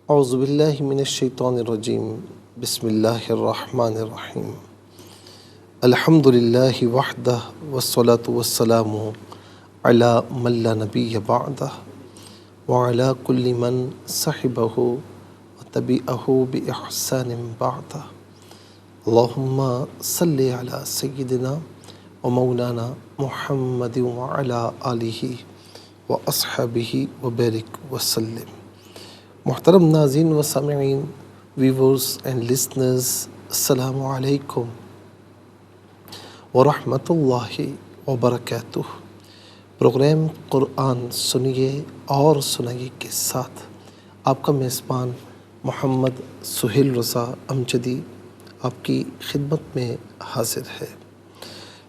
اعوذ باللہ من الشیطان الرجیم بسم اللہ الرحمن الرحیم الحمد للہ وحدہ والصلاة والسلام علی من لا نبی بعدہ وعلی کل من صحبہ وتبعہ بإحسان بعدہ اللہم صلی علی سیدنا ومولانا محمد وعلی آلہ واصحابہ وبارک وسلم۔ محترم ناظرین و سامعین، ویورز اینڈ لسنرز، السلام علیکم ورحمۃ اللہ وبرکاتہ۔ پروگرام قرآن سنیے اور سنائیے کے ساتھ آپ کا میزبان محمد سہیل رضا امجدی آپ کی خدمت میں حاضر ہے۔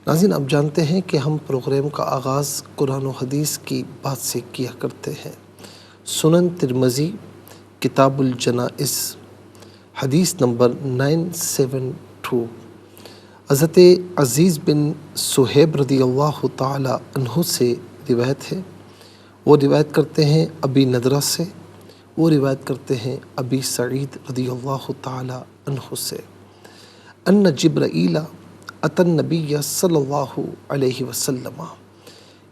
ناظرین، آپ جانتے ہیں کہ ہم پروگرام کا آغاز قرآن و حدیث کی بات سے کیا کرتے ہیں۔ سنن ترمذی کتاب الجنائز حدیث نمبر 972 حضرت عزیز بن صہیب رضی اللہ تعالی عنہ سے روایت ہے۔ وہ روایت کرتے ہیں ابی نضرہ سے، وہ روایت کرتے ہیں ابی سعید رضی اللہ تعالی عنہ سے، ان جبرائیل اتی النبی صلی اللہ علیہ وسلم،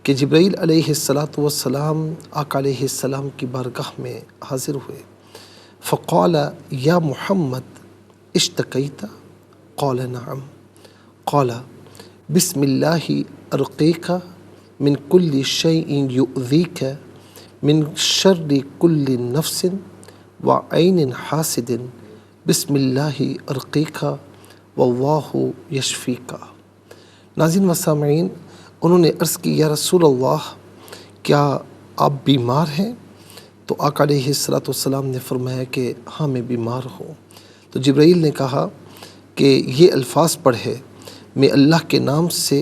کہ جبرائیل علیہ السلام آقا علیہ السلام کی بارگاہ میں حاضر ہوئے۔ فقال یا محمد اشتکیت؟ قال نعم۔ قال بسم اللہ ارقیک من کل شیء یؤذیک من شر کل نفس وعین حاسد بسم اللہ ارقیک واللہ یشفیک۔ ناظرین و سامعین، انہوں نے عرض کی یا رسول اللہ، کیا آپ بیمار ہیں؟ تو آقا علیہ السلام نے فرمایا کہ ہاں میں بیمار ہوں۔ تو جبرائیل نے کہا کہ یہ الفاظ پڑھے، میں اللہ کے نام سے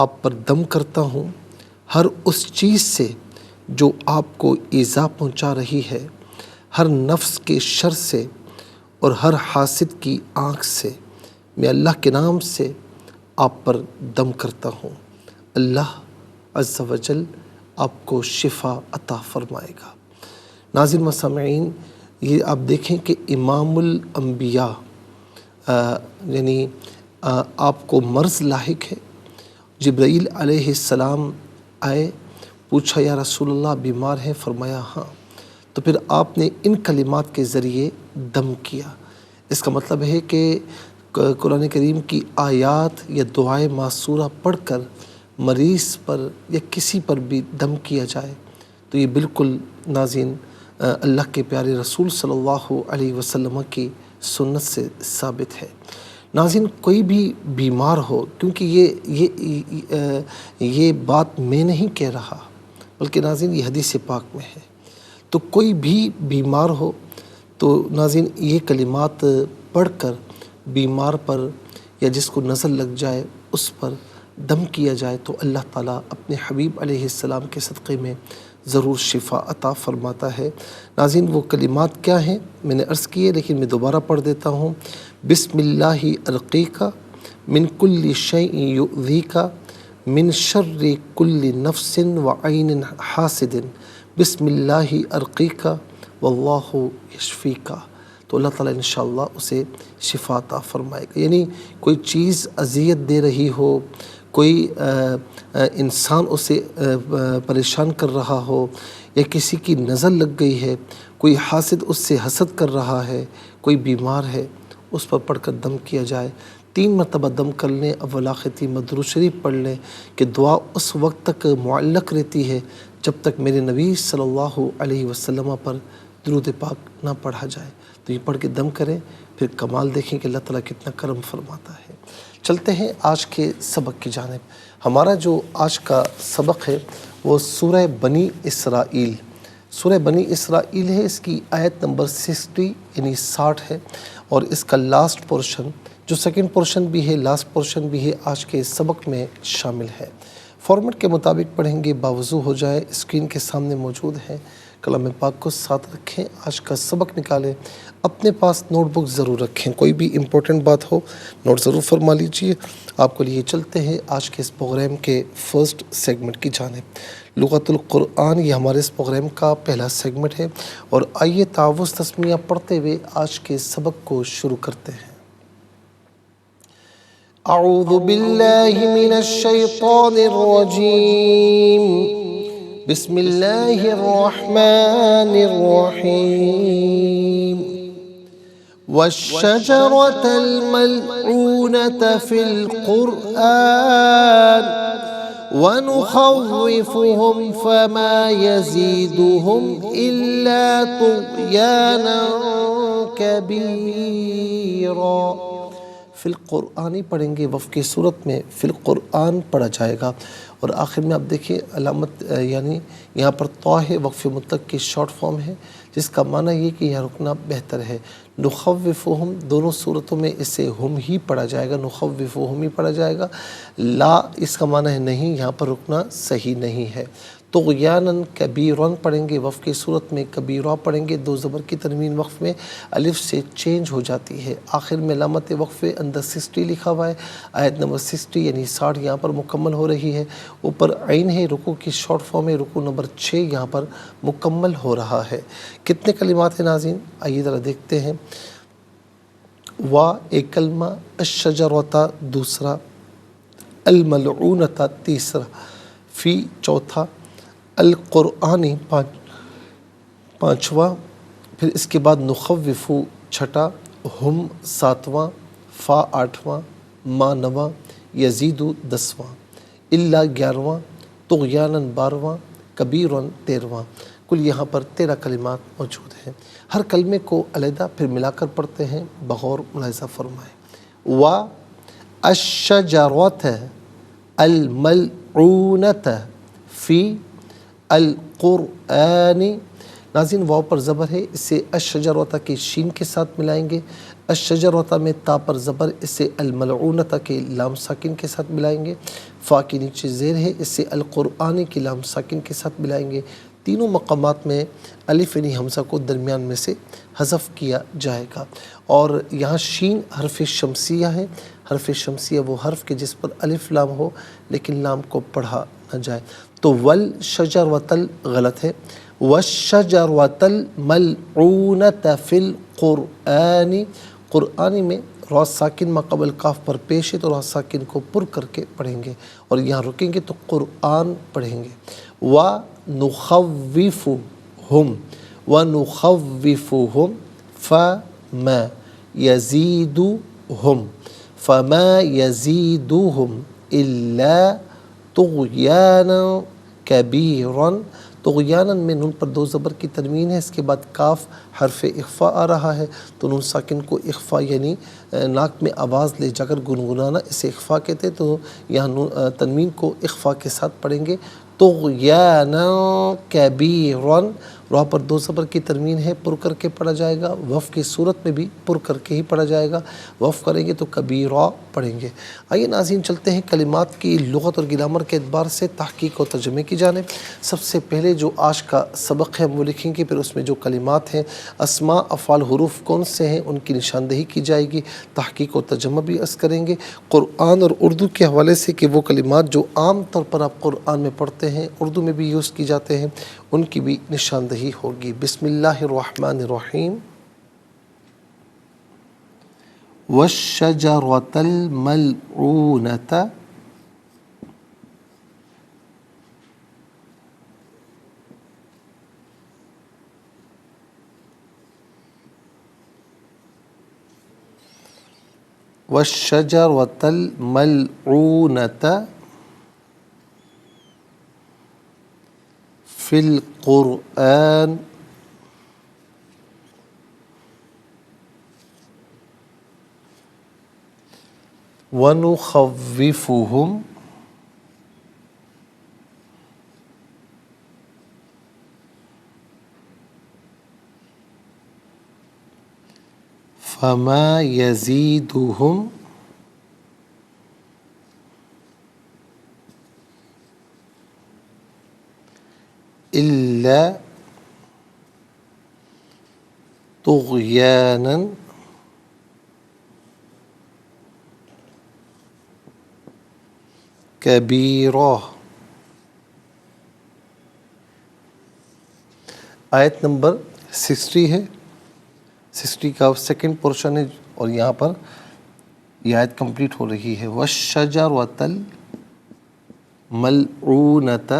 آپ پر دم کرتا ہوں، ہر اس چیز سے جو آپ کو ایذا پہنچا رہی ہے، ہر نفس کے شر سے اور ہر حاسد کی آنکھ سے، میں اللہ کے نام سے آپ پر دم کرتا ہوں، اللہ عز و جل آپ کو شفا عطا فرمائے گا۔ ناظرین و سامعین، یہ آپ دیکھیں کہ امام الانبیاء یعنی آپ کو مرض لاحق ہے۔ جبرائیل علیہ السلام آئے، پوچھا یا رسول اللہ بیمار ہیں؟ فرمایا ہاں۔ تو پھر آپ نے ان کلمات کے ذریعے دم کیا۔ اس کا مطلب ہے کہ قرآن کریم کی آیات یا دعائے معصورہ پڑھ کر مریض پر یا کسی پر بھی دم کیا جائے تو یہ بالکل ناظرین اللہ کے پیارے رسول صلی اللہ علیہ وسلم کی سنت سے ثابت ہے۔ ناظرین، کوئی بھی بیمار ہو، کیونکہ یہ بات میں نہیں کہہ رہا بلکہ ناظرین یہ حدیث پاک میں ہے، تو کوئی بھی بیمار ہو تو ناظرین یہ کلمات پڑھ کر بیمار پر یا جس کو نظر لگ جائے اس پر دم کیا جائے تو اللہ تعالیٰ اپنے حبیب علیہ السلام کے صدقے میں ضرور شفا عطا فرماتا ہے۔ ناظرین وہ کلمات کیا ہیں میں نے عرض کیے، لیکن میں دوبارہ پڑھ دیتا ہوں۔ بسم اللہ ارقیک من کل شیء یؤذیک من شر کل نفس وعین حاسد بسم اللہ ارقیک واللہ یشفیک۔ تو اللہ تعالیٰ انشاءاللہ اسے شفا عطا فرمائے گا۔ یعنی کوئی چیز اذیت دے رہی ہو، کوئی انسان اسے پریشان کر رہا ہو، یا کسی کی نظر لگ گئی ہے، کوئی حاسد اس سے حسد کر رہا ہے، کوئی بیمار ہے، اس پر پڑھ کر دم کیا جائے۔ 3 مرتبہ دم کر لیں، اول ختم درود شریف پڑھ لیں کہ دعا اس وقت تک معلق رہتی ہے جب تک میرے نبی صلی اللہ علیہ وسلم پر درود پاک نہ پڑھا جائے۔ تو یہ پڑھ کے دم کریں، پھر کمال دیکھیں کہ اللہ تعالیٰ کتنا کرم فرماتا ہے۔ چلتے ہیں آج کے سبق کی جانب۔ ہمارا جو آج کا سبق ہے وہ سورہ بنی اسرائیل، سورہ بنی اسرائیل ہے۔ اس کی آیت نمبر 60 یعنی 60 ہے، اور اس کا لاسٹ پورشن جو سیکنڈ پورشن بھی ہے، لاسٹ پورشن بھی ہے، آج کے سبق میں شامل ہے۔ فارمیٹ کے مطابق پڑھیں گے، باوضو ہو جائے، اسکرین کے سامنے موجود ہے۔ کلام پاک کو ساتھ رکھیں، آج کا سبق نکالیں، اپنے پاس نوٹ بک ضرور رکھیں، کوئی بھی امپورٹنٹ بات ہو نوٹ ضرور فرما لیجئے۔ آپ کو لیے چلتے ہیں آج کے اس پروگرام کے فرسٹ سیگمنٹ کی جانب۔ لغت القرآن یہ ہمارے اس پروگرام کا پہلا سیگمنٹ ہے، اور آئیے تعوذ تسمیہ پڑھتے ہوئے آج کے سبق کو شروع کرتے ہیں۔ اعوذ باللہ من الشیطان الرجیم، بسم اللہ الرحمن الرحیم۔ والشجرة الملعونة في القرآن ونخوفهم فما يزيدهم إلا طغيانا كبيرا۔ فی القرآن پڑھیں گے، وقف کی صورت میں فی القرآن پڑھا جائے گا، اور آخر میں آپ دیکھیں علامت یعنی یہاں پر طا ہے، وقف مطلق کی شارٹ فارم ہے، جس کا معنی یہ کہ یہاں رکنا بہتر ہے۔ نخوفہم دونوں صورتوں میں اسے ہم ہی پڑھا جائے گا، نخوفہم ہی پڑھا جائے گا، لا اس کا معنی ہے نہیں، یہاں پر رکنا صحیح نہیں ہے۔ طغیاناً کبیراً پڑھیں گے، وقف کی صورت میں کبیرہ پڑھیں گے، دو زبر کی تنوین وقف میں الف سے چینج ہو جاتی ہے، آخر میں علامت وقف اندر 60 لکھا ہوا ہے، آیت نمبر 60 یعنی 60 یہاں پر مکمل ہو رہی ہے، اوپر عین ہے، رکوع کی شارٹ فارم ہے، رکوع نمبر 6 یہاں پر مکمل ہو رہا ہے۔ کتنے کلمات ہیں ناظرین؟ آئیے ذرا دیکھتے ہیں۔ وا ایک کلمہ، الشجرۃ دوسرا، الملعونۃ تیسرا، فی چوتھا، القرآنی پانچواں، پھر اس کے بعد نخوف چھٹا، ہم ساتواں، فا آٹھواں، ما نواں، یزید 10واں، الا 11واں، طغیاناً 12واں، کبیراً 13واں۔ کل یہاں پر 13 کلمات موجود ہیں۔ ہر کلمے کو علیحدہ پھر ملا کر پڑھتے ہیں، بغور ملاحظہ فرمائیں۔ و الشجرۃ الملعونۃ فی القرآن، ناظرین واو پر زبر ہے، اسے الشجرۃ کے شین کے ساتھ ملائیں گے، الشجرۃ میں تا پر زبر، اسے الملعونۃ کے لام ساکن کے ساتھ ملائیں گے، فا کے نیچے زیر ہے، اسے القرآن کی لام ساکن کے ساتھ ملائیں گے۔ تینوں مقامات میں الف یعنی حمزہ کو درمیان میں سے حذف کیا جائے گا، اور یہاں شین حرف شمسیہ ہے۔ حرف شمسیہ وہ حرف کے جس پر الف لام ہو لیکن لام کو پڑھا نہ جائے، تو والشجرۃ غلط ہے، والشجرۃ الملعونۃ فی القرآن، قرآنی میں را ساکن ما قبل کاف پر پیش ہے تو را ساکن کو پر کر کے پڑھیں گے، اور یہاں رکیں گے تو قرآن پڑھیں گے۔ وَنُخَوِّفُهُمْ وَنُخَوِّفُهُمْ فَمَا يَزِيدُهُمْ فَمَا يَزِيدُهُمْ إِلَّا طُغْيَانًا كَبِيرًا۔ طغیاناً میں نون پر دو زبر کی تنوین ہے، اس کے بعد کاف حرف اخفا آ رہا ہے، تو نون ساکن کو اخفا یعنی ناک میں آواز لے جا کر گنگنانا، اسے اخفا کہتے ہیں، تو یہاں تنوین کو اخفا کے ساتھ پڑھیں گے۔ طغیاناً کبیراً، را پر دو زبر کی تنوین ہے، پر کر کے پڑھا جائے گا، وقف کی صورت میں بھی پر کر کے ہی پڑھا جائے گا، وقف کریں گے تو کبیرہ پڑھیں گے۔ آئیے ناظرین چلتے ہیں کلمات کی لغت اور گرامر کے اعتبار سے تحقیق و ترجمے کی جانب۔ سب سے پہلے جو آج کا سبق ہے وہ لکھیں گے، پھر اس میں جو کلمات ہیں، اسماء افعال حروف کون سے ہیں ان کی نشاندہی کی جائے گی، تحقیق و ترجمہ بھی عرض کریں گے، قرآن اور اردو کے حوالے سے کہ وہ کلمات جو عام طور پر آپ قرآن میں پڑھتے ہیں، اردو میں بھی یوز کی جاتے ہیں، ان کی بھی نشاندہی ہوگی۔ بسم اللہ الرحمن الرحیم۔ والشجرۃ الملعونۃ والشجرۃ الملعونۃ فی القرآن ونخوفهم فما يزيدهم إلا طغيانا كبيرا۔ آیت نمبر 60 ہے، 60 کا سیکنڈ پورشن ہے، اور یہاں پر یہ آیت کمپلیٹ ہو رہی ہے وَالشَّجَرَةَ الْمَلْعُونَةَ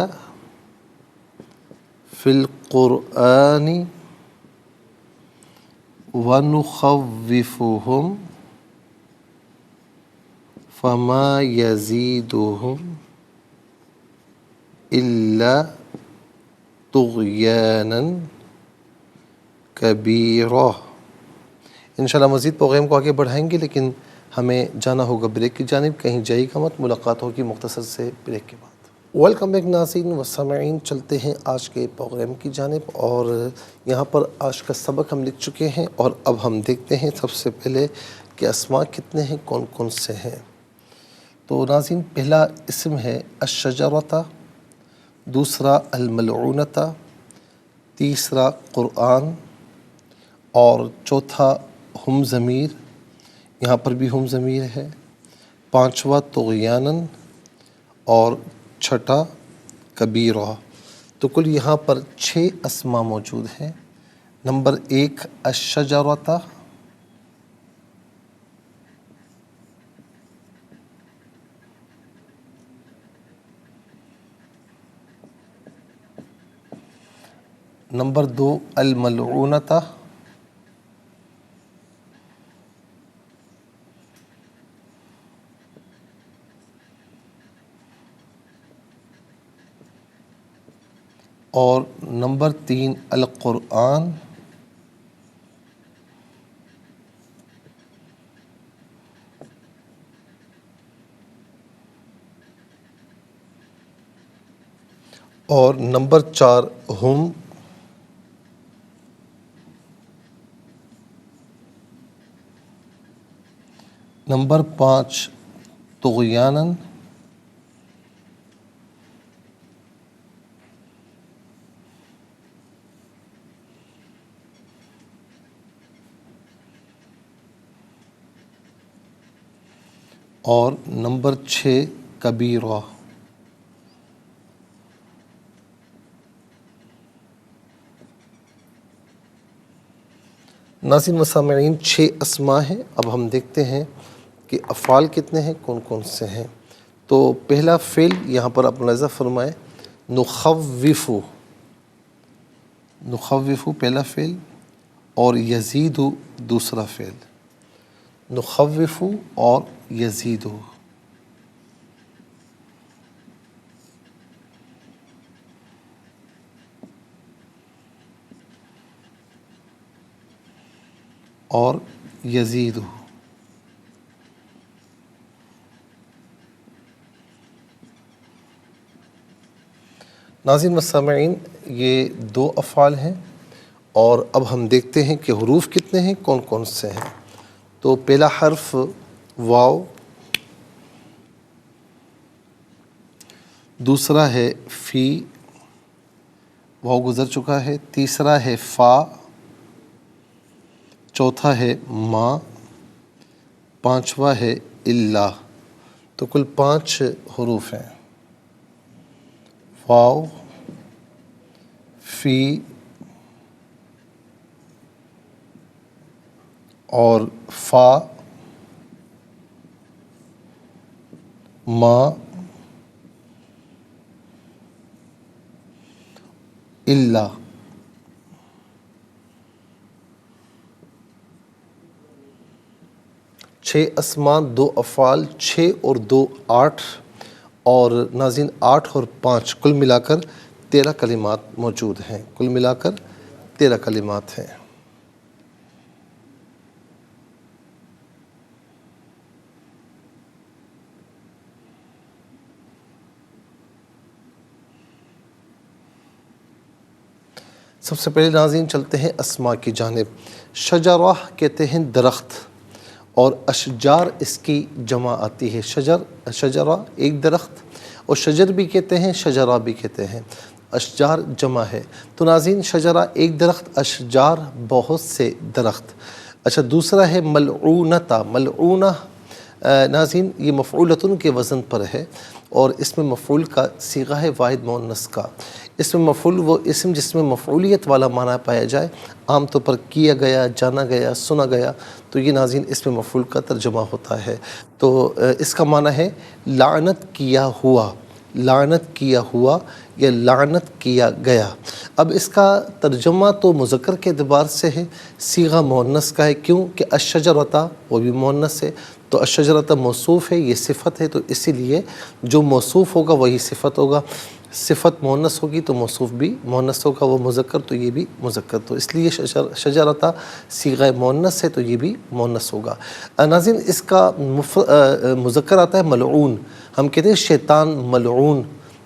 فِي الْقُرْآنِ وَنُخَوِّفُهُمْ فَمَا يَزِيدُهُمْ إِلَّا طُغْيَانًا كَبِيرًا۔ انشاءاللہ مزید پروگرام کو آگے بڑھائیں گے، لیکن ہمیں جانا ہوگا بریک کی جانب، کہیں جائے گا مت، ملاقات ہوگی مختصر سے بریک کے بعد۔ ویلکم بیک ناظرین و سامعین، چلتے ہیں آج کے پروگرام کی جانب، اور یہاں پر آج کا سبق ہم لکھ چکے ہیں، اور اب ہم دیکھتے ہیں سب سے پہلے کہ اسماء کتنے ہیں، کون کون سے ہیں۔ تو ناظرین، پہلا اسم ہے الشجرۃ، دوسرا الملعونۃ، تیسرا قرآن، اور چوتھا ہم ضمیر، یہاں پر بھی ہم ضمیر ہے، پانچواں طغیاناً، اور چھٹا کبیرہ۔ تو کل یہاں پر 6 اسماء موجود ہیں۔ نمبر 1 الشجرۃ، نمبر 2 الملعونۃ، اور نمبر 3 القرآن، اور نمبر 4 ہم، نمبر 5 طغیاناً، اور نمبر 6 کبیرہ۔ ناظرین و سامعین، 6 اسماء ہیں۔ اب ہم دیکھتے ہیں کہ افعال کتنے ہیں، کون کون سے ہیں۔ تو پہلا فعل یہاں پر آپ ملاحظہ فرمائیں، نخوف، نخوف پہلا فعل، اور یزید دوسرا فعل، نخوف اور یزید۔ اور یزید۔ ناظرین و سامعین، یہ 2 افعال ہیں، اور اب ہم دیکھتے ہیں کہ حروف کتنے ہیں، کون کون سے ہیں۔ تو پہلا حرف واو، دوسرا ہے فی، واو گزر چکا ہے، تیسرا ہے فا، چوتھا ہے ما، پانچواں ہے الا۔ تو کل 5 حروف ہیں، واو، فی، اور فا، ما، الا۔ چھ اسماء، 2 افعال، 6 اور 2 8، اور ناظرین 8 اور 5 کل ملا کر 13 کلمات موجود ہیں، کل ملا کر 13 کلمات ہیں۔ سب سے پہلے ناظرین چلتے ہیں اسماء کی جانب۔ شجرہ کہتے ہیں درخت، اور اشجار اس کی جمع آتی ہے۔ شجرہ ایک درخت، اور شجر بھی کہتے ہیں، شجرہ بھی کہتے ہیں، اشجار جمع ہے۔ تو ناظرین شجرہ ایک درخت، اشجار بہت سے درخت۔ اچھا، دوسرا ہے ملعونۃ، ملعونہ ناظرین یہ مفعولتن کے وزن پر ہے، اور اس میں مفعول کا صیغہ ہے واحد مؤنث کا۔ اس میں مفعول وہ اسم جس میں مفعولیت والا معنی پایا جائے، عام طور پر کیا گیا، جانا گیا، سنا گیا، تو یہ ناظرین اس میں مفعول کا ترجمہ ہوتا ہے۔ تو اس کا معنی ہے لعنت کیا ہوا، لعنت کیا ہوا یا لعنت کیا گیا۔ اب اس کا ترجمہ تو مذکر کے اعتبار سے ہے، صیغہ مؤنث کا ہے، کیوں کہ الشجرۃ وہ بھی مؤنث ہے، تو الشجرۃ موصوف ہے، یہ صفت ہے، تو اسی لیے جو موصوف ہوگا وہی صفت ہوگا۔ صفت مؤنث ہوگی تو موصوف بھی مؤنث ہوگا، وہ مذکر تو یہ بھی مذکر، تو اس لیے شجرۃ صیغہ مؤنث ہے تو یہ بھی مؤنث ہوگا۔ ناظرین اس کا مذکر آتا ہے ملعون، ہم کہتے ہیں شیطان ملعون،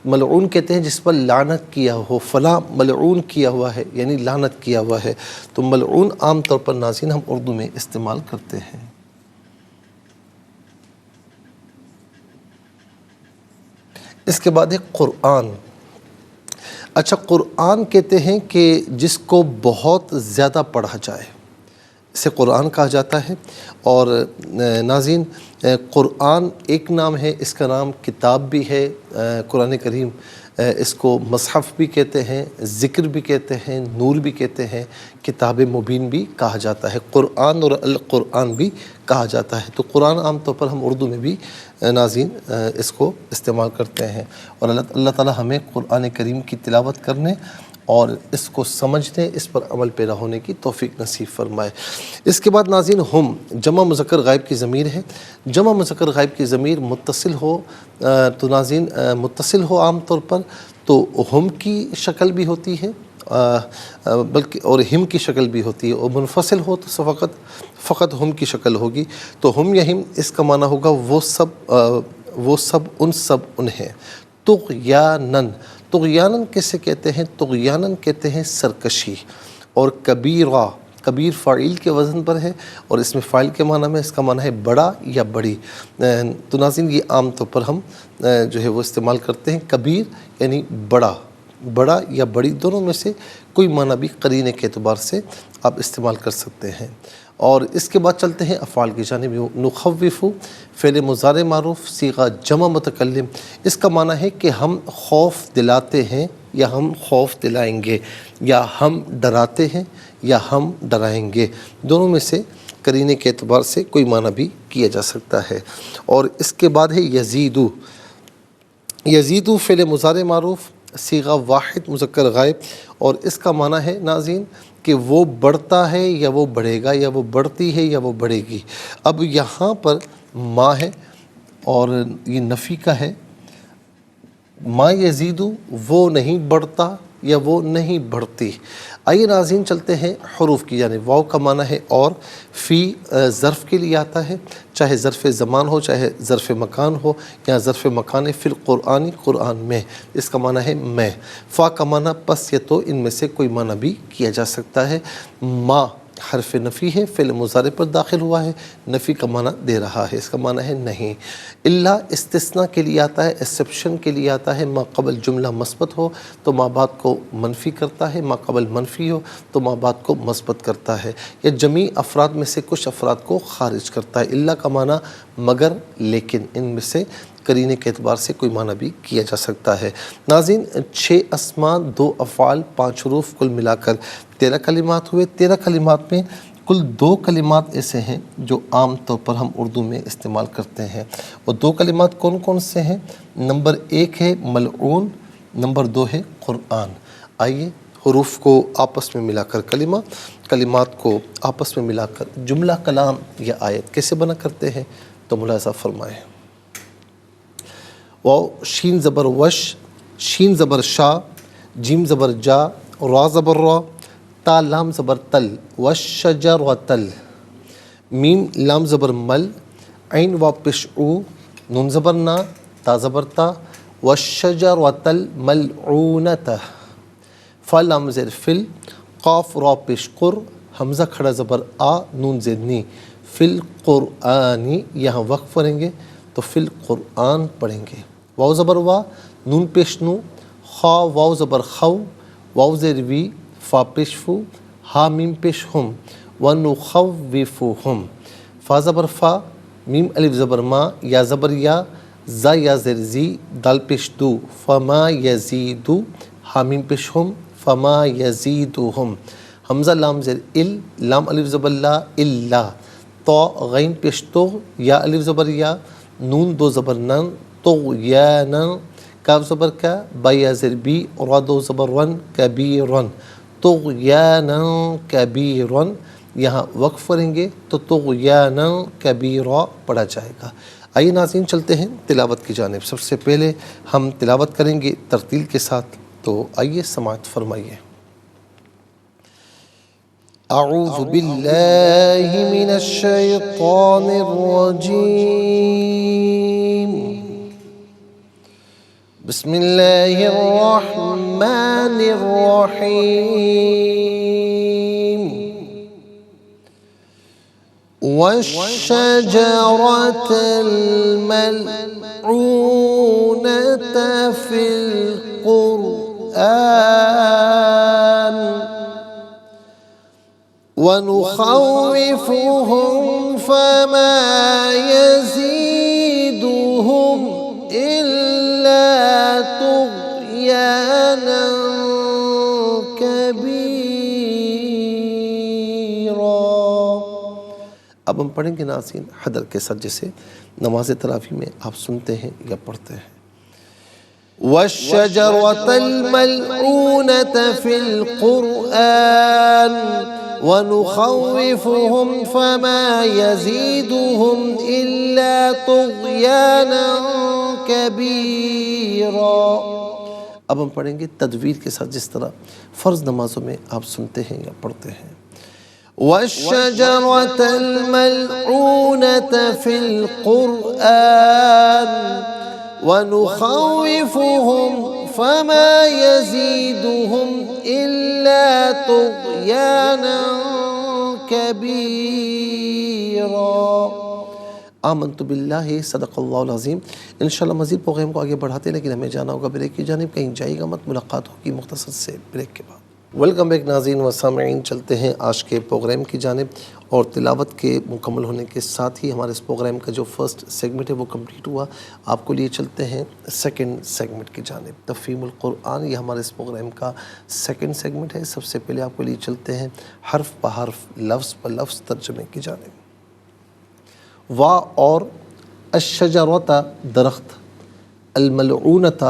ملعون کہتے ہیں جس پر لعنت کیا ہو، فلاں ملعون کیا ہوا ہے یعنی لعنت کیا ہوا ہے، تو ملعون عام طور پر ناظرین ہم اردو میں استعمال کرتے ہیں۔ اس کے بعد ہے قرآن۔ اچھا، قرآن کہتے ہیں کہ جس کو بہت زیادہ پڑھا جائے اسے قرآن کہا جاتا ہے، اور ناظرین قرآن ایک نام ہے، اس کا نام کتاب بھی ہے، قرآن کریم اس کو مصحف بھی کہتے ہیں، ذکر بھی کہتے ہیں، نور بھی کہتے ہیں، کتاب مبین بھی کہا جاتا ہے، قرآن اور القرآن بھی کہا جاتا ہے۔ تو قرآن عام طور پر ہم اردو میں بھی ناظرین اس کو استعمال کرتے ہیں، اور اللہ تعالی ہمیں قرآن کریم کی تلاوت کرنے اور اس کو سمجھنے، اس پر عمل پیرا ہونے کی توفیق نصیب فرمائے۔ اس کے بعد ناظرین ہم جمع مذکر غائب کی ضمیر ہے۔ جمع مذکر غائب کی ضمیر متصل ہو تو ناظرین متصل ہو عام طور پر تو ہم کی شکل بھی ہوتی ہے، بلکہ اور ہم کی شکل بھی ہوتی ہے، اور منفصل ہو تو فقط ہم کی شکل ہوگی، تو ہم یا ہم اس کا معنی ہوگا وہ سب ان ہیں۔ طغیانن، طغیانن کیسے کہتے ہیں؟ طغیانن کہتے ہیں سرکشی، اور کبیرہ، کبیر فاعل کے وزن پر ہے، اور اس میں فاعل کے معنی میں اس کا معنی ہے بڑا یا بڑی۔ تو ناظرین یہ عام طور پر ہم جو ہے وہ استعمال کرتے ہیں، کبیر یعنی بڑا، بڑا یا بڑی، دونوں میں سے کوئی معنی بھی قرینے کے اعتبار سے آپ استعمال کر سکتے ہیں۔ اور اس کے بعد چلتے ہیں افعال کی جانب۔ نخوف فعل مضارع معروف صیغہ جمع متکلم، اس کا معنی ہے کہ ہم خوف دلاتے ہیں یا ہم خوف دلائیں گے، یا ہم ڈراتے ہیں یا ہم ڈرائیں گے، دونوں میں سے قرینے کے اعتبار سے کوئی معنی بھی کیا جا سکتا ہے۔ اور اس کے بعد ہے یزیدو، یزیدو فعل مضارع معروف صیغہ واحد مذکر غائب، اور اس کا معنی ہے ناظرین کہ وہ بڑھتا ہے یا وہ بڑھے گا، یا وہ بڑھتی ہے یا وہ بڑھے گی۔ اب یہاں پر ما ہے اور یہ نفی کا ہے، ما یزیدو وہ نہیں بڑھتا یا وہ نہیں بڑھتی۔ آئیے ناظرین چلتے ہیں حروف کی جانب۔ واو کا معنی ہے اور، فی ظرف کے لیے آتا ہے، چاہے ظرف زمان ہو چاہے ظرف مکان ہو، یا ظرف مکان فی القرآن، قرآن میں، اس کا معنی ہے میں۔ فا کا معنی پس یا تو، ان میں سے کوئی معنی بھی کیا جا سکتا ہے۔ ما حرف نفی ہے، فعل مضارع پر داخل ہوا ہے، نفی کا معنی دے رہا ہے، اس کا معنی ہے نہیں۔ الا استثناء کے لیے آتا ہے، ایکسیپشن کے لیے آتا ہے، ما قبل جملہ مثبت ہو تو ما بعد کو منفی کرتا ہے، ما قبل منفی ہو تو ما بعد کو مثبت کرتا ہے، یا جمیع افراد میں سے کچھ افراد کو خارج کرتا ہے۔ الا کا معنی مگر، لیکن، ان میں سے قرینے کے اعتبار سے کوئی معنی بھی کیا جا سکتا ہے۔ ناظرین 6 اسماء، 2 افعال، 5 حروف، کل ملا کر 13 کلمات ہوئے۔ 13 کلمات میں کل 2 کلمات ایسے ہیں جو عام طور پر ہم اردو میں استعمال کرتے ہیں، وہ 2 کلمات کون کون سے ہیں؟ نمبر 1 ہے ملعون، نمبر 2 ہے قرآن۔ آئیے حروف کو آپس میں ملا کر کلمہ، کلمات کو آپس میں ملا کر جملہ کلام یا آیت کیسے بنا کرتے ہیں تو ملاحظہ فرمائیں۔ واو شین زبر وش، شین زبر شا، جیم زبر جا، را زبر را، تا لام زبر تل، والشجر وتل، میم لام زبر مل، عین واو پیش او، نون زبر نا، تا زبر تا، والشجر وتل ملعونتہ، فا لام زیر فل، قاف را پیش قر، حمزہ کھڑا زبر آ، نون زیر نی، فی القرآنی، یہاں وقف پڑھیں گے تو فی القرآن پڑھیں گے۔ واو زبر وا، نون پیش نو، خا واو زبر خو، واو زیر وی، فا پیش فو، ہا میم پیش ہم، ونخوفہم، فا زبر فا، میم الف زبر ما، یا زبر یا، زا یا زر زی، دال پیش دو، فما یزیدو، حامیم پیش ہم، فما یزیدوہم، حمزہ لام زر ال، لام الف زبر لا، الا، تو غین پیش تو، یا الف زبر یا، نون دو زبر نن، طغیانا، کاف زبر کا، با یا زر بی، را دو زبر رن، کبیرن، طغیانا کبیرن، یہاں وقف کریں گے تو طغیانا کبیرا پڑھا جائے گا۔ آئیے ناظرین چلتے ہیں تلاوت کی جانب۔ سب سے پہلے ہم تلاوت کریں گے ترتیل کے ساتھ، تو آئیے سماعت فرمائیے۔ اعوذ باللہ من الشیطان الرجیم، بسم اللہ الرحمن الرحیم، والشجرة الملعونة في القرآن ونخوفهم فما يزيدهم إلا طغيانا كبيرا۔ اب ہم پڑھیں گے ناظرین حدر کے ساتھ، جیسے نماز تراویح میں آپ سنتے ہیں یا پڑھتے ہیں۔ وَالشَّجَرَةَ الْمَلْعُونَةَ فِي الْقُرْآنِ وَنُخَوِّفُهُمْ فَمَا يَزِيدُهُمْ إِلَّا طُغْيَانًا كَبِيرًا۔ اب ہم پڑھیں گے تدویر کے ساتھ، جس طرح فرض نمازوں میں آپ سنتے ہیں یا پڑھتے ہیں۔ وَالشَّجَرَةَ الْمَلْعُونَةَ فِي الْقُرْآنِ وَنُخَوِّفُهُمْ فَمَا يَزِيدُهُمْ إِلَّا طُغْيَانًا كَبِيرًا۔ آمنت باللہ، صدق اللہ العظیم۔ انشاءاللہ مزید پروگرام کو آگے بڑھاتے ہیں، لیکن ہمیں جانا ہوگا بریک کی جانب، کہیں جائے گا مت، ملاقات ہوگی مختصر سے بریک کے بعد۔ ویلکم بیک ناظرین و سامعین، چلتے ہیں آج کے پروگرام کی جانب، اور تلاوت کے مکمل ہونے کے ساتھ ہی ہمارے اس پروگرام کا جو فرسٹ سیگمنٹ ہے وہ کمپلیٹ ہوا۔ آپ کو لیے چلتے ہیں سیکنڈ سیگمنٹ کی جانب، تفہیم القرآن، یہ ہمارے اس پروگرام کا سیکنڈ سیگمنٹ ہے۔ سب سے پہلے آپ کو لیے چلتے ہیں حرف بحرف، لفظ بلفظ ترجمے کی جانب۔ وا اور الشجرۃ درخت، الملعونۃ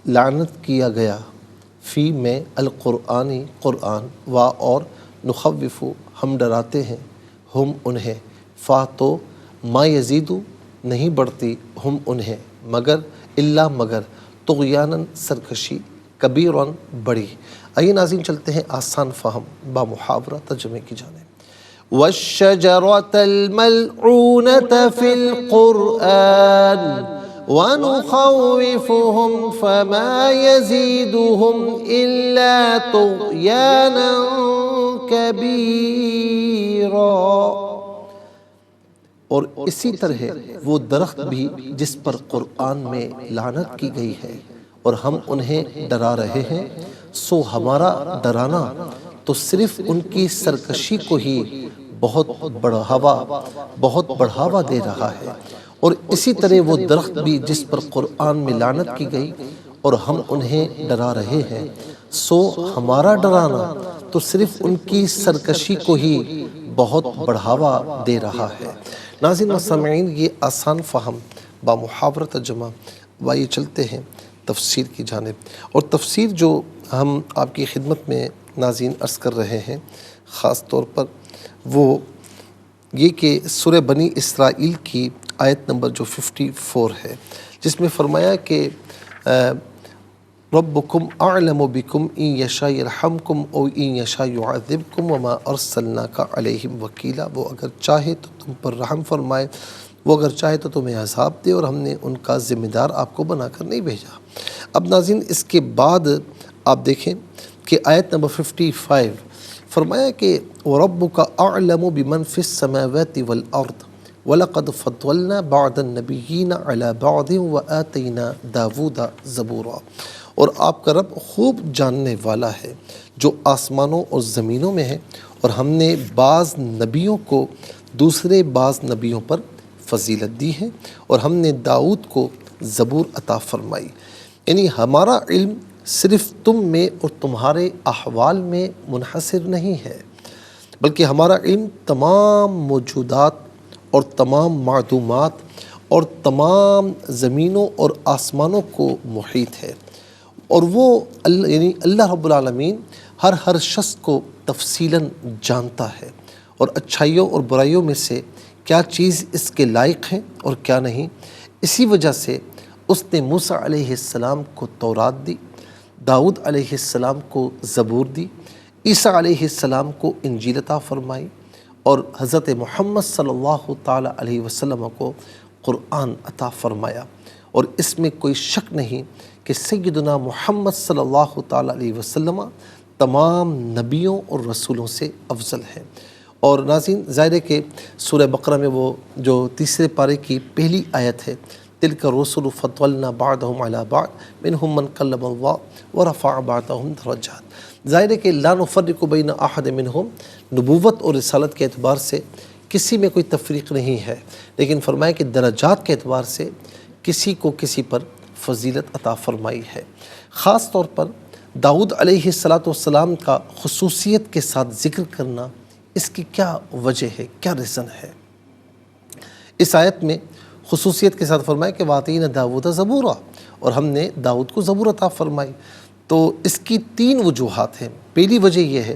لعنت کیا گیا، فی میں القرآنی قرآن، وا اور نخوف ہم ڈراتے ہیں، ہم انہیں، فا تو ما یزیدو نہیں بڑھتی، ہم انہیں، مگر الا مگر، طغیاناً سرکشی، کبیراً بڑی۔ آئیے ناظرین چلتے ہیں آسان فہم با محاورہ ترجمے کی جانب۔ والشجرة الملعونة في القرآن ونخوفهم فما يزيدهم إلا طغيانا كبيرا۔ اور اسی طرح وہ درخت بھی جس پر قرآن میں لعنت کی گئی ہے، اور ہم انہیں ڈرا رہے ہیں، سو ہمارا ڈرانا تو صرف ان کی سرکشی کو ہی بہت بڑھاوا دے رہا ہے۔ اور اسی طرح وہ درخت بھی جس پر قرآن میں لعنت کی گئی اور ہم انہیں ڈرا رہے ہیں، سو ہمارا ڈرانا تو صرف ان کی سرکشی کو ہی بہت بڑھاوا دے رہا ہے۔ ناظرین و سامعین، یہ آسان فہم با محاورہ ترجمہ، وائیے چلتے ہیں تفسیر کی جانب۔ اور تفسیر جو ہم آپ کی خدمت میں ناظرین عرض کر رہے ہیں، خاص طور پر وہ یہ کہ سورہ بنی اسرائیل کی آیت نمبر جو 54 ہے، جس میں فرمایا کہ ربکم اعلم بکم ان یشاء یرحمکم او ان یشاء یعذبکم وما ارسلناک علیہم وکیلا۔ وہ اگر چاہے تو تم پر رحم فرمائے، وہ اگر چاہے تو تمہیں عذاب دے، اور ہم نے ان کا ذمہ دار آپ کو بنا کر نہیں بھیجا۔ اب ناظرین اس کے بعد آپ دیکھیں کہ آیت نمبر 55 فرمایا کہ وَرَبُّكَ أَعْلَمُ بِمَنْ فِي السَّمَاوَاتِ وَالْأَرْضِ وَلَقَدْ فَضَّلْنَا بَعْضَ النَّبِيِّينَ عَلَى بَعْضٍ وَآتَيْنَا دَاوُودَ زَبُورًا۔ اور آپ کا رب خوب جاننے والا ہے جو آسمانوں اور زمینوں میں ہے، اور ہم نے بعض نبیوں کو دوسرے بعض نبیوں پر فضیلت دی ہے، اور ہم نے داؤد کو زبور عطا فرمائی۔ یعنی ہمارا علم صرف تم میں اور تمہارے احوال میں منحصر نہیں ہے، بلکہ ہمارا علم تمام موجودات اور تمام معدومات اور تمام زمینوں اور آسمانوں کو محیط ہے، اور وہ یعنی اللہ رب العالمین ہر شخص کو تفصیلاً جانتا ہے، اور اچھائیوں اور برائیوں میں سے کیا چیز اس کے لائق ہے اور کیا نہیں۔ اسی وجہ سے اس نے موسیٰ علیہ السلام کو تورات دی، داؤد علیہ السلام کو زبور دی، عیسیٰ علیہ السلام کو انجیل عطا فرمائی، اور حضرت محمد صلی اللہ تعالیٰ علیہ وسلم کو قرآن عطا فرمایا۔ اور اس میں کوئی شک نہیں کہ سیدنا محمد صلی اللہ تعالیٰ علیہ وسلم تمام نبیوں اور رسولوں سے افضل ہے۔ اور ناظرین، ظاہر ہے کہ سورہ بقرہ میں وہ جو تیسرے پارے کی پہلی آیت ہے، تلک الرسل فضلنا بعضهم علی بعض منهم من کلم اللہ ورفع بعضهم درجات۔ ظاہر ہے کہ لا نفرق بین احد منہم، نبوت اور رسالت کے اعتبار سے کسی میں کوئی تفریق نہیں ہے، لیکن فرمایا کہ درجات کے اعتبار سے کسی کو کسی پر فضیلت عطا فرمائی ہے۔ خاص طور پر داؤد علیہ السلام کا خصوصیت کے ساتھ ذکر کرنا، اس کی کیا وجہ ہے، کیا ریزن ہے؟ اس آیت میں خصوصیت کے ساتھ فرمایا کہ وَآتَيْنَا دَاوُودَ زَبُورًا، اور ہم نے داؤد کو زبور عطا فرمائی۔ تو اس کی 3 وجوہات ہیں۔ پہلی وجہ یہ ہے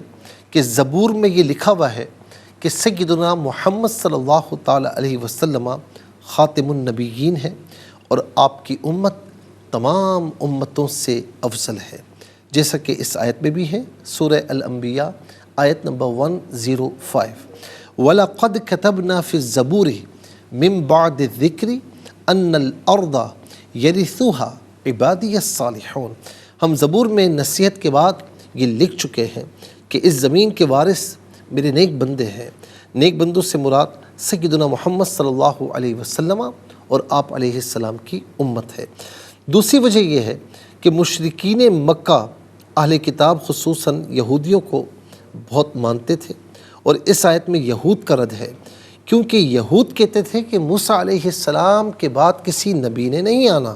کہ زبور میں یہ لکھا ہوا ہے کہ سیدنا محمد صلی اللہ تعالیٰ علیہ وسلم خاتم النبیین ہیں، اور آپ کی امت تمام امتوں سے افضل ہے، جیسا کہ اس آیت میں بھی ہے، سورہ الانبیاء آیت نمبر 105، وَلَقَدْ كَتَبْنَا فِي الزَّبُورِ مِن بَعْدِ الذِّكْرِ أَنَّ الْأَرْضَ يَرِثُهَا عِبَادِيَ الصَّالِحُونَ۔ ہم زبور میں نصیحت کے بعد یہ لکھ چکے ہیں کہ اس زمین کے وارث میرے نیک بندے ہیں۔ نیک بندوں سے مراد سیدنا محمد صلی اللہ علیہ وسلم اور آپ علیہ السلام کی امت ہے۔ دوسری وجہ یہ ہے کہ مشرکین مکہ اہل کتاب خصوصاً یہودیوں کو بہت مانتے تھے، اور اس آیت میں یہود کا رد ہے، کیونکہ یہود کہتے تھے کہ موسیٰ علیہ السلام کے بعد کسی نبی نے نہیں آنا،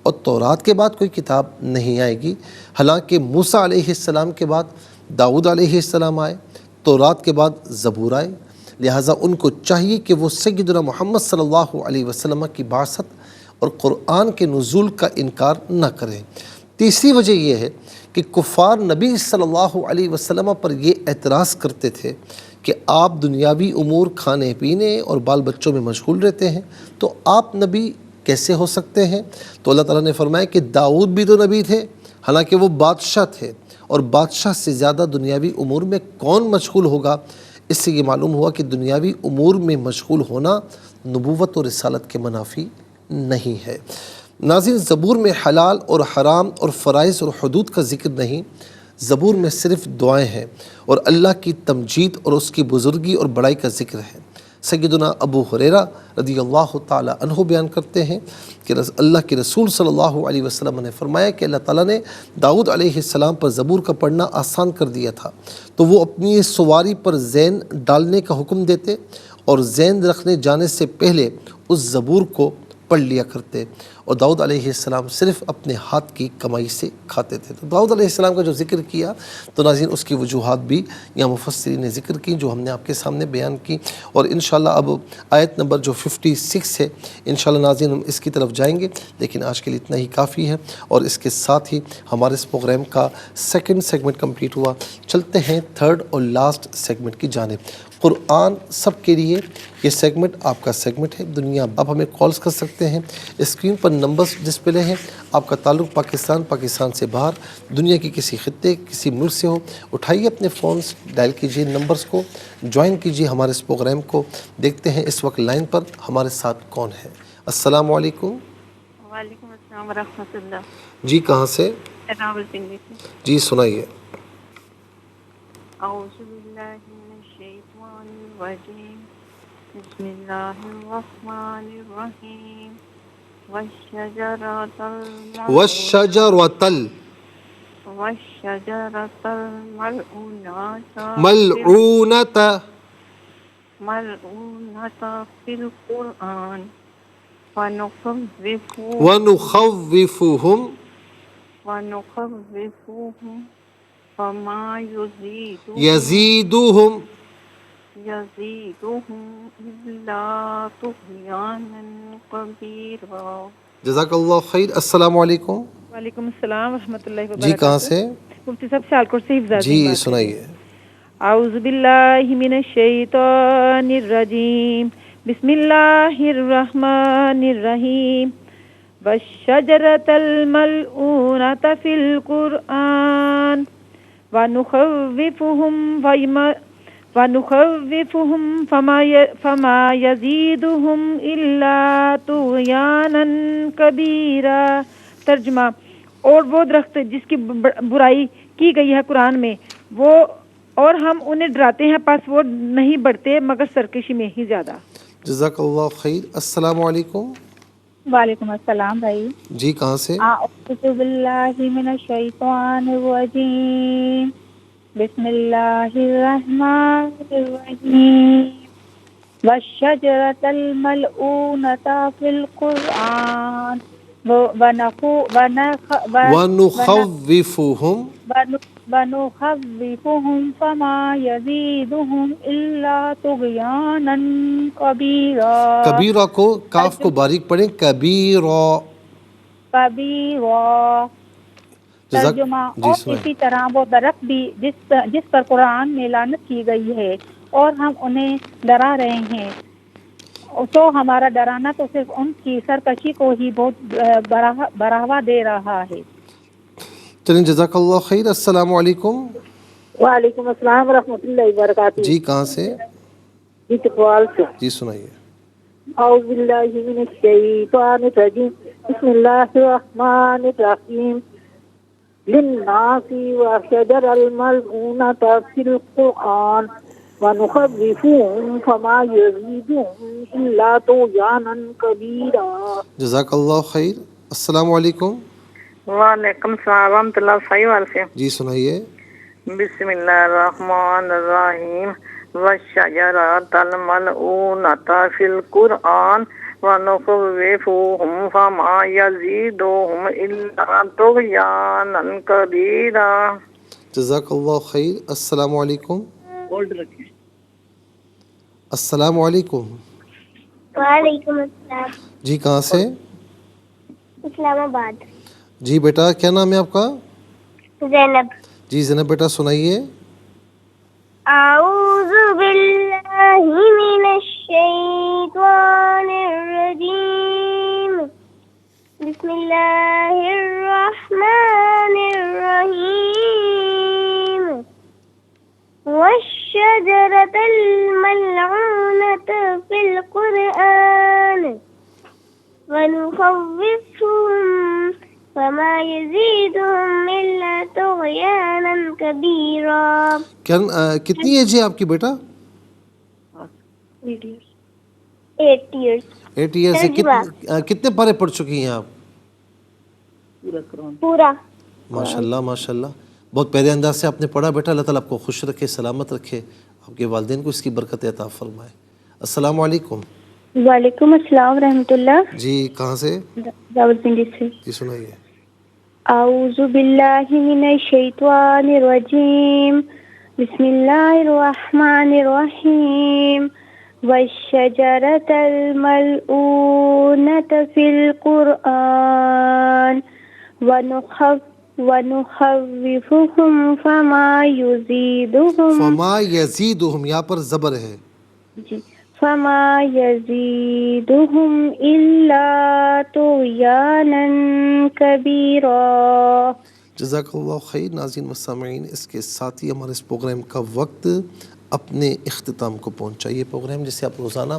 اور تورات کے بعد کوئی کتاب نہیں آئے گی، حالانکہ موسیٰ علیہ السلام کے بعد داؤد علیہ السلام آئے، تورات کے بعد زبور آئے، لہٰذا ان کو چاہیے کہ وہ سیدنا محمد صلی اللہ علیہ وسلم کی بعثت اور قرآن کے نزول کا انکار نہ کریں۔ تیسری وجہ یہ ہے کہ کفار نبی صلی اللہ علیہ وسلم پر یہ اعتراض کرتے تھے کہ آپ دنیاوی امور کھانے پینے اور بال بچوں میں مشغول رہتے ہیں، تو آپ نبی کیسے ہو سکتے ہیں؟ تو اللہ تعالیٰ نے فرمایا کہ داؤد بھی تو نبی تھے، حالانکہ وہ بادشاہ تھے، اور بادشاہ سے زیادہ دنیاوی امور میں کون مشغول ہوگا؟ اس سے یہ معلوم ہوا کہ دنیاوی امور میں مشغول ہونا نبوت اور رسالت کے منافی نہیں ہے۔ ناظرین، زبور میں حلال اور حرام اور فرائض اور حدود کا ذکر نہیں، زبور میں صرف دعائیں ہیں، اور اللہ کی تمجید اور اس کی بزرگی اور بڑائی کا ذکر ہے۔ سیدنا ابو ہریرہ رضی اللہ تعالی عنہ بیان کرتے ہیں کہ اللہ کے رسول صلی اللہ علیہ وسلم نے فرمایا کہ اللہ تعالیٰ نے داؤد علیہ السلام پر زبور کا پڑھنا آسان کر دیا تھا، تو وہ اپنی سواری پر زین ڈالنے کا حکم دیتے، اور زین رکھنے جانے سے پہلے اس زبور کو پڑھ لیا کرتے، اور داؤد علیہ السلام صرف اپنے ہاتھ کی کمائی سے کھاتے تھے۔ تو داؤد علیہ السلام کا جو ذکر کیا، تو ناظرین اس کی وجوہات بھی یہاں مفسرین نے ذکر کی، جو ہم نے آپ کے سامنے بیان کی، اور انشاءاللہ اب آیت نمبر جو 56 ہے، انشاءاللہ ناظرین ہم اس کی طرف جائیں گے، لیکن آج کے لیے اتنا ہی کافی ہے، اور اس کے ساتھ ہی ہمارے اس پروگرام کا سیکنڈ سیگمنٹ کمپلیٹ ہوا۔ چلتے ہیں تھرڈ اور لاسٹ سیگمنٹ کی جانب، قرآن سب کے لیے۔ یہ سیگمنٹ آپ کا سیگمنٹ ہے، دنیا آپ ہمیں کالز کر سکتے ہیں، اسکرین پر نمبرز ڈسپلے ہیں، آپ کا تعلق پاکستان سے باہر دنیا کی کسی خطے کسی ملک سے ہو، اٹھائیے اپنے فونز، ڈائل کیجئے نمبرز کو، جوائن کیجئے ہمارے اس پروگرام کو۔ دیکھتے ہیں اس وقت لائن پر ہمارے ساتھ کون ہے۔ السلام علیکم۔ وعلیکم السلام ورحمۃ اللہ۔ جی کہاں سے؟ راول پنڈی سے۔ جی سنائیے۔ اعوذ باللہ من الشیطان الرجیم، بسم اللہ الرحمن الرحیم، والشجرۃ الملعونۃ ملعونة في القرآن ونخوفهم ونخوفهم فما يزيدهم يزيدهم إلا طغيانا كبيرا. جزاک اللہ خیر. السلام علیکم. وعلیکم السلام ورحمۃ اللہ جی وبرکاتہ. کہاں سے؟ مفتی صاحب سیالکوٹ سے حفظ جی سنائیے. اعوذ باللہ من الشیطان الرجیم بسم اللہ الرحمن الرحیم والشجرۃ الملعونۃ فی القرآن ونخوفهم فما یزیدهم الا طغیانا کبیرا. ترجمہ: اور وہ درخت جس کی برائی کی گئی ہے قرآن میں، وہ اور ہم انہیں ڈراتے ہیں، پس وہ نہیں بڑھتے مگر سرکشی میں ہی زیادہ. جزاک اللہ خیر. السلام علیکم. وعلیکم السلام بھائی. جی کہاں سے؟ اعوذ باللہ من الشیطان الرجیم بسم اللہ الرحمن الرحیم والشجرۃ الملعونۃ فی القرآن ونخوفهم فما یزیدهم الا طغیانا کبیرا. کبیرہ کو کاف کو باریک پڑھیں، کبیرہ. ترجمہ: اور اسی طرح وہ درخت بھی جس پر قرآن میں لعنت کی گئی ہے اور ہم انہیں ڈرا رہے ہیں، تو ہمارا ڈرانا تو صرف ان کی سرکشی کو ہی بہت بڑھاوا دے رہا ہے. چلیں جزاک اللہ خیر. السلام علیکم. وعلیکم السلام ورحمۃ اللہ وبرکاتہ. جی کہاں سے؟ جی چکوال سے. جی سنائیے. اعوذ باللہ من الشیطان الرجیم بسم اللہ الرحمن الرحیم للناس وشجر الملعونۃ فی القرآن ونخوفهم فما یزیدهم الا طغیانا کبیرا. جزاک اللہ خیر. السلام علیکم. وعلیکم السلام ورحمۃ اللہ. صحیح وال سے. جی سنائیے. بسم اللہ الرحمن الرحیم والشجرۃ الملعونۃ فی القرآن ونخوفهم فما یزیدهم الا طغیانا کبیرا. جزاک اللہ خیر. السلام علیکم. السلام علیکم. وعلیکم السلام. جی کہاں سے؟ اسلام آباد. جی بیٹا کیا نام ہے آپ کا؟ زینب. جی زینب بیٹا سنائیے. اعوذ باللہ من الشیطان الرجیم بسم اللہ الرحمن الرحیم والشجرۃ الملعونۃ فی القرآن ونخوفهم فما یزیدهم الا طغیانا کبیرا. کتنی ایج ہے آپ کی بیٹا؟ 8 years. 8 ایئر سے. کتنے پارے پڑھ چکی ہیں آپ؟ پورا. ماشاء اللہ ماشاء اللہ. بہت پیارے انداز سے آپ نے پڑھا بیٹا. اللہ تعالیٰ آپ کو خوش رکھے، سلامت رکھے، آپ کے والدین کو اس کی برکت عطا فرمائے. السلام علیکم. وعلیکم السلام ورحمۃ اللہ. جی کہاں سے؟ راولپنڈی سے. جی سنائیے. اعوذ باللہ من الشیطان الرجیم بسم اللہ الرحمن الرحیم والشجرۃ الملعونۃ فی القرآن ونخوفهم فما یزیدهم یہاں پر زبر ہے. جی فما یزیدهم الا طغیانا کبیرا. جزاک اللہ خیر. ناظرین و سامعین، اس کے ساتھ ہی ہمارے اس پروگرام کا وقت اپنے اختتام کو پہنچا. یہ پروگرام جسے آپ روزانہ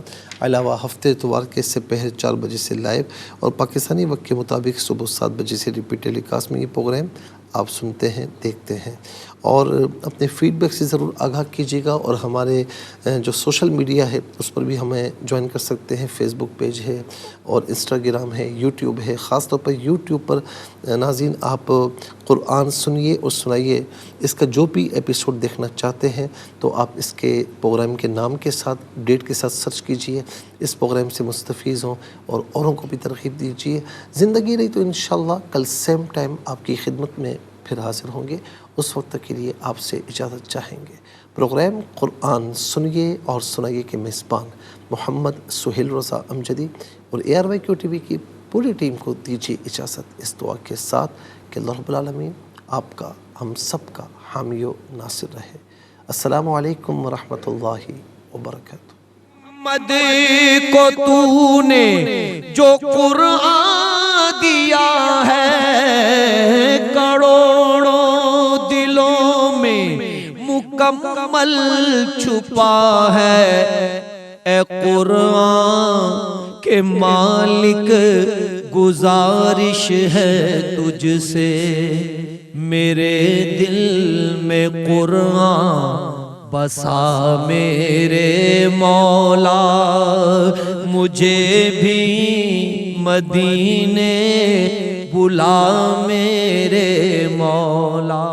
علاوہ ہفتے اتوار کے سپہر 4 بجے سے لائیو اور پاکستانی وقت کے مطابق صبح 7 بجے سے ریپیٹ ٹیلی کاسٹ میں یہ پروگرام آپ سنتے ہیں، دیکھتے ہیں. اور اپنے فیڈ بیک سے ضرور آگاہ کیجیے گا، اور ہمارے جو سوشل میڈیا ہے اس پر بھی ہمیں جوائن کر سکتے ہیں۔ فیس بک پیج ہے اور انسٹاگرام ہے، یوٹیوب ہے۔ خاص طور پر یوٹیوب پر ناظرین آپ قرآن سنیے اور سنائیے، اس کا جو بھی ایپیسوڈ دیکھنا چاہتے ہیں تو آپ اس کے پروگرام کے نام کے ساتھ ڈیٹ کے ساتھ سرچ کیجئے، اس پروگرام سے مستفیض ہوں اور اوروں کو بھی ترغیب دیجیے۔ زندگی رہی تو انشاءاللہ کل سیم ٹائم آپ کی خدمت میں پھر حاضر ہوں گے، اس وقت تک کے لیے آپ سے اجازت چاہیں گے۔ پروگرام قرآن سنیے اور سنائیے کے میزبان محمد سہیل رضا امجدی اور ARYQ TV کی پوری ٹیم کو دیجیے اجازت، اس دعا کے ساتھ کہ اللہ رب العالمین آپ کا، ہم سب کا حامی و ناصر رہے۔ السلام علیکم ورحمۃ اللہ وبرکاتہ۔ محمد کو تو نے جو قرآن دیا ہے، کروڑوں دلوں میں مکمل چھپا ہے۔ اے قرآن کے مالک گزارش ہے تجھ سے، میرے دل میں قرآن بسا میرے مولا، مجھے بھی مدینے بلا میرے مولا۔